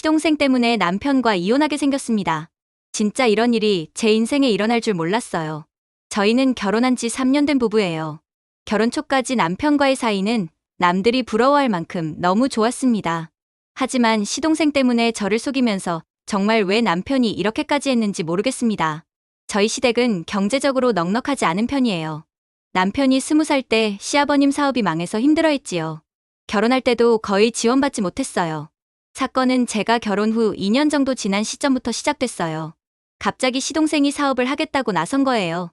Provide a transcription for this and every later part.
시동생 때문에 남편과 이혼하게 생겼습니다. 진짜 이런 일이 제 인생에 일어날 줄 몰랐어요. 저희는 결혼한 지 3년 된 부부예요. 결혼 초까지 남편과의 사이는 남들이 부러워할 만큼 너무 좋았습니다. 하지만 시동생 때문에 저를 속이면서 정말 왜 남편이 이렇게까지 했는지 모르겠습니다. 저희 시댁은 경제적으로 넉넉하지 않은 편이에요. 남편이 20살 때 시아버님 사업이 망해서 힘들어했지요. 결혼할 때도 거의 지원받지 못했어요. 사건은 제가 결혼 후 2년 정도 지난 시점부터 시작됐어요. 갑자기 시동생이 사업을 하겠다고 나선 거예요.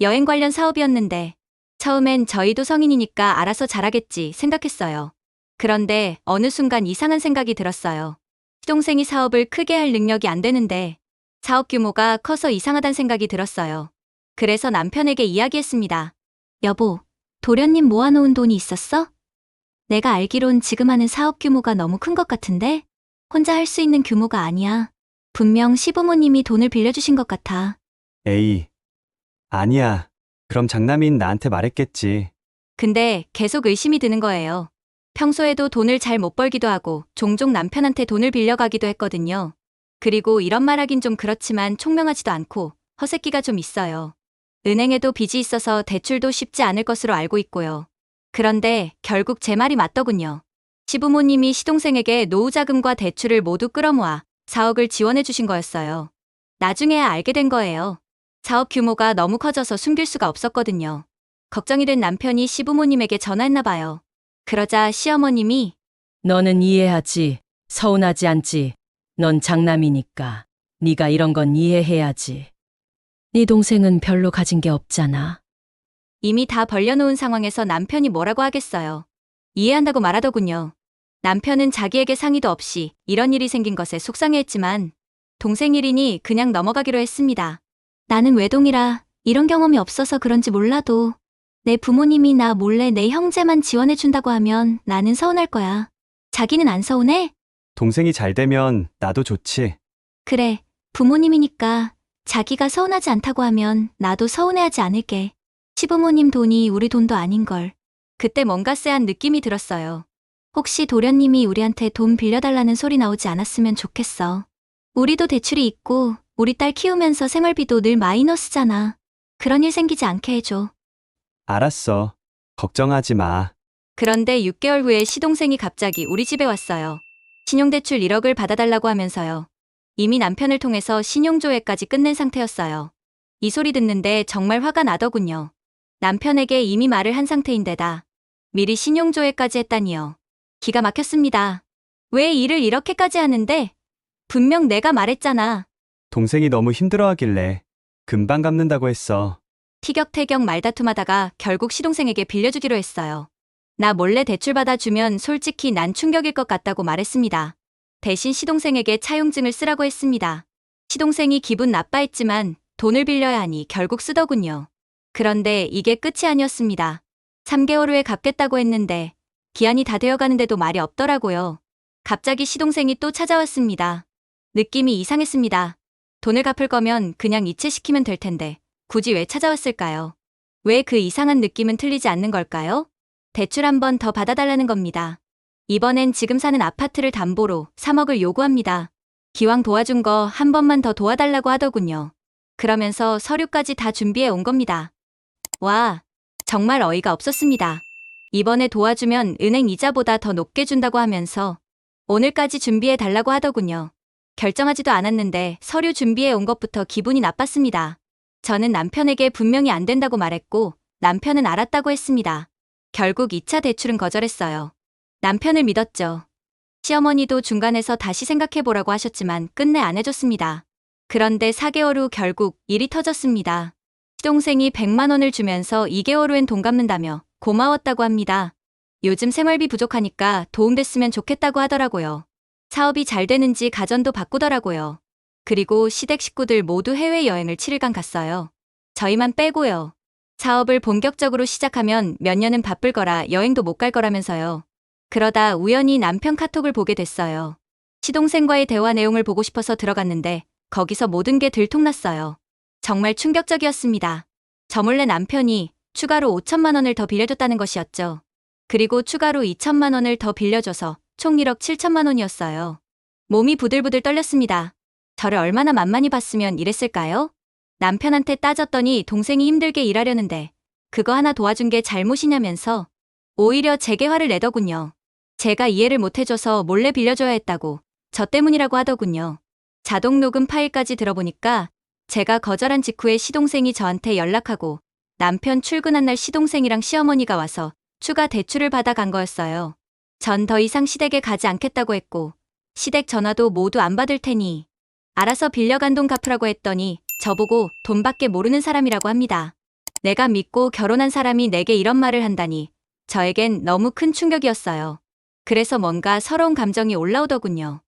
여행 관련 사업이었는데 처음엔 저희도 성인이니까 알아서 잘하겠지 생각했어요. 그런데 어느 순간 이상한 생각이 들었어요. 시동생이 사업을 크게 할 능력이 안 되는데 사업 규모가 커서 이상하단 생각이 들었어요. 그래서 남편에게 이야기했습니다. 여보, 도련님 모아놓은 돈이 있었어? 내가 알기론 지금 하는 사업 규모가 너무 큰 것 같은데? 혼자 할 수 있는 규모가 아니야. 분명 시부모님이 돈을 빌려주신 것 같아. 에이, 아니야. 그럼 장남인 나한테 말했겠지. 근데 계속 의심이 드는 거예요. 평소에도 돈을 잘 못 벌기도 하고 종종 남편한테 돈을 빌려가기도 했거든요. 그리고 이런 말 하긴 좀 그렇지만 총명하지도 않고 허세끼가 좀 있어요. 은행에도 빚이 있어서 대출도 쉽지 않을 것으로 알고 있고요. 그런데 결국 제 말이 맞더군요. 시부모님이 시동생에게 노후자금과 대출을 모두 끌어모아 4억을 지원해 주신 거였어요. 나중에야 알게 된 거예요. 사업 규모가 너무 커져서 숨길 수가 없었거든요. 걱정이 된 남편이 시부모님에게 전화했나 봐요. 그러자 시어머님이 너는 이해하지. 서운하지 않지. 넌 장남이니까. 네가 이런 건 이해해야지. 네 동생은 별로 가진 게 없잖아. 이미 다 벌려놓은 상황에서 남편이 뭐라고 하겠어요. 이해한다고 말하더군요. 남편은 자기에게 상의도 없이 이런 일이 생긴 것에 속상해했지만 동생 일이니 그냥 넘어가기로 했습니다. 나는 외동이라 이런 경험이 없어서 그런지 몰라도 내 부모님이 나 몰래 내 형제만 지원해준다고 하면 나는 서운할 거야. 자기는 안 서운해? 동생이 잘 되면 나도 좋지. 그래, 부모님이니까 자기가 서운하지 않다고 하면 나도 서운해하지 않을게. 시부모님 돈이 우리 돈도 아닌걸. 그때 뭔가 쎄한 느낌이 들었어요. 혹시 도련님이 우리한테 돈 빌려달라는 소리 나오지 않았으면 좋겠어. 우리도 대출이 있고 우리 딸 키우면서 생활비도 늘 마이너스잖아. 그런 일 생기지 않게 해줘. 알았어. 걱정하지 마. 그런데 6개월 후에 시동생이 갑자기 우리 집에 왔어요. 신용대출 1억을 받아달라고 하면서요. 이미 남편을 통해서 신용조회까지 끝낸 상태였어요. 이 소리 듣는데 정말 화가 나더군요. 남편에게 이미 말을 한 상태인데다 미리 신용조회까지 했다니요. 기가 막혔습니다. 왜 일을 이렇게까지 하는데? 분명 내가 말했잖아. 동생이 너무 힘들어하길래 금방 갚는다고 했어. 티격태격 말다툼하다가 결국 시동생에게 빌려주기로 했어요. 나 몰래 대출 받아주면 솔직히 난 충격일 것 같다고 말했습니다. 대신 시동생에게 차용증을 쓰라고 했습니다. 시동생이 기분 나빠했지만 돈을 빌려야 하니 결국 쓰더군요. 그런데 이게 끝이 아니었습니다. 3개월 후에 갚겠다고 했는데 기한이 다 되어가는데도 말이 없더라고요. 갑자기 시동생이 또 찾아왔습니다. 느낌이 이상했습니다. 돈을 갚을 거면 그냥 이체시키면 될 텐데 굳이 왜 찾아왔을까요? 왜 그 이상한 느낌은 틀리지 않는 걸까요? 대출 한 번 더 받아달라는 겁니다. 이번엔 지금 사는 아파트를 담보로 3억을 요구합니다. 기왕 도와준 거 한 번만 더 도와달라고 하더군요. 그러면서 서류까지 다 준비해 온 겁니다. 와, 정말 어이가 없었습니다. 이번에 도와주면 은행 이자보다 더 높게 준다고 하면서 오늘까지 준비해 달라고 하더군요. 결정하지도 않았는데 서류 준비해 온 것부터 기분이 나빴습니다. 저는 남편에게 분명히 안 된다고 말했고 남편은 알았다고 했습니다. 결국 2차 대출은 거절했어요. 남편을 믿었죠. 시어머니도 중간에서 다시 생각해보라고 하셨지만 끝내 안 해줬습니다. 그런데 4개월 후 결국 일이 터졌습니다. 시동생이 100만 원을 주면서 2개월 후엔 돈 갚는다며 고마웠다고 합니다. 요즘 생활비 부족하니까 도움됐으면 좋겠다고 하더라고요. 사업이 잘 되는지 가전도 바꾸더라고요. 그리고 시댁 식구들 모두 해외여행을 7일간 갔어요. 저희만 빼고요. 사업을 본격적으로 시작하면 몇 년은 바쁠 거라 여행도 못 갈 거라면서요. 그러다 우연히 남편 카톡을 보게 됐어요. 시동생과의 대화 내용을 보고 싶어서 들어갔는데 거기서 모든 게 들통났어요. 정말 충격적이었습니다. 저 몰래 남편이 추가로 5천만 원을 더 빌려줬다는 것이었죠. 그리고 추가로 2천만 원을 더 빌려줘서 총 1억 7천만 원이었어요. 몸이 부들부들 떨렸습니다. 저를 얼마나 만만히 봤으면 이랬을까요? 남편한테 따졌더니 동생이 힘들게 일하려는데 그거 하나 도와준 게 잘못이냐면서 오히려 제게 화를 내더군요. 제가 이해를 못해줘서 몰래 빌려줘야 했다고 저 때문이라고 하더군요. 자동 녹음 파일까지 들어보니까 제가 거절한 직후에 시동생이 저한테 연락하고 남편 출근한 날 시동생이랑 시어머니가 와서 추가 대출을 받아 간 거였어요. 전 더 이상 시댁에 가지 않겠다고 했고 시댁 전화도 모두 안 받을 테니 알아서 빌려간 돈 갚으라고 했더니 저보고 돈밖에 모르는 사람이라고 합니다. 내가 믿고 결혼한 사람이 내게 이런 말을 한다니 저에겐 너무 큰 충격이었어요. 그래서 뭔가 서러운 감정이 올라오더군요.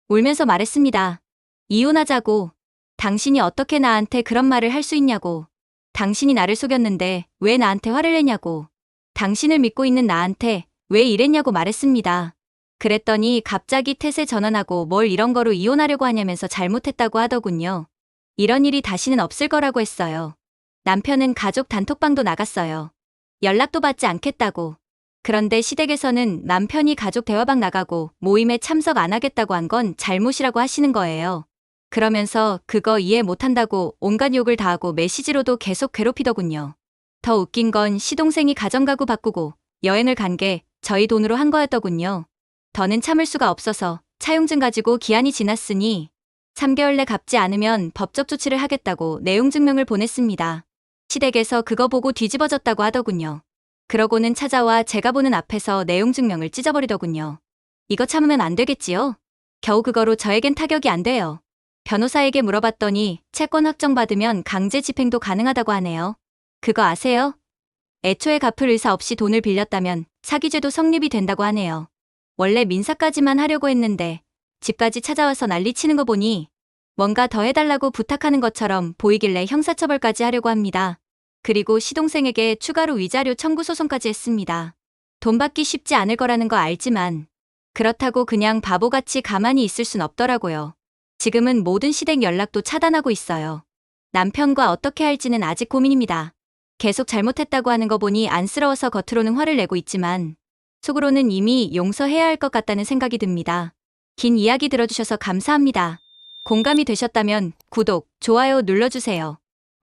울면서 말했습니다. 이혼하자고. 당신이 어떻게 나한테 그런 말을 할 수 있냐고. 당신이 나를 속였는데 왜 나한테 화를 내냐고. 당신을 믿고 있는 나한테 왜 이랬냐고 말했습니다. 그랬더니 갑자기 태세 전환하고 뭘 이런 거로 이혼하려고 하냐면서 잘못했다고 하더군요. 이런 일이 다시는 없을 거라고 했어요. 남편은 가족 단톡방도 나갔어요. 연락도 받지 않겠다고. 그런데 시댁에서는 남편이 가족 대화방 나가고 모임에 참석 안 하겠다고 한 건 잘못이라고 하시는 거예요. 그러면서 그거 이해 못한다고 온갖 욕을 다 하고 메시지로도 계속 괴롭히더군요. 더 웃긴 건 시동생이 가정가구 바꾸고 여행을 간 게 저희 돈으로 한 거였더군요. 더는 참을 수가 없어서 차용증 가지고 기한이 지났으니 3개월 내 갚지 않으면 법적 조치를 하겠다고 내용 증명을 보냈습니다. 시댁에서 그거 보고 뒤집어졌다고 하더군요. 그러고는 찾아와 제가 보는 앞에서 내용 증명을 찢어버리더군요. 이거 참으면 안 되겠지요? 겨우 그거로 저에겐 타격이 안 돼요. 변호사에게 물어봤더니 채권 확정받으면 강제 집행도 가능하다고 하네요. 그거 아세요? 애초에 갚을 의사 없이 돈을 빌렸다면 사기죄도 성립이 된다고 하네요. 원래 민사까지만 하려고 했는데 집까지 찾아와서 난리치는 거 보니 뭔가 더 해달라고 부탁하는 것처럼 보이길래 형사처벌까지 하려고 합니다. 그리고 시동생에게 추가로 위자료 청구 소송까지 했습니다. 돈 받기 쉽지 않을 거라는 거 알지만 그렇다고 그냥 바보같이 가만히 있을 순 없더라고요. 지금은 모든 시댁 연락도 차단하고 있어요. 남편과 어떻게 할지는 아직 고민입니다. 계속 잘못했다고 하는 거 보니 안쓰러워서 겉으로는 화를 내고 있지만 속으로는 이미 용서해야 할 것 같다는 생각이 듭니다. 긴 이야기 들어주셔서 감사합니다. 공감이 되셨다면 구독, 좋아요 눌러주세요.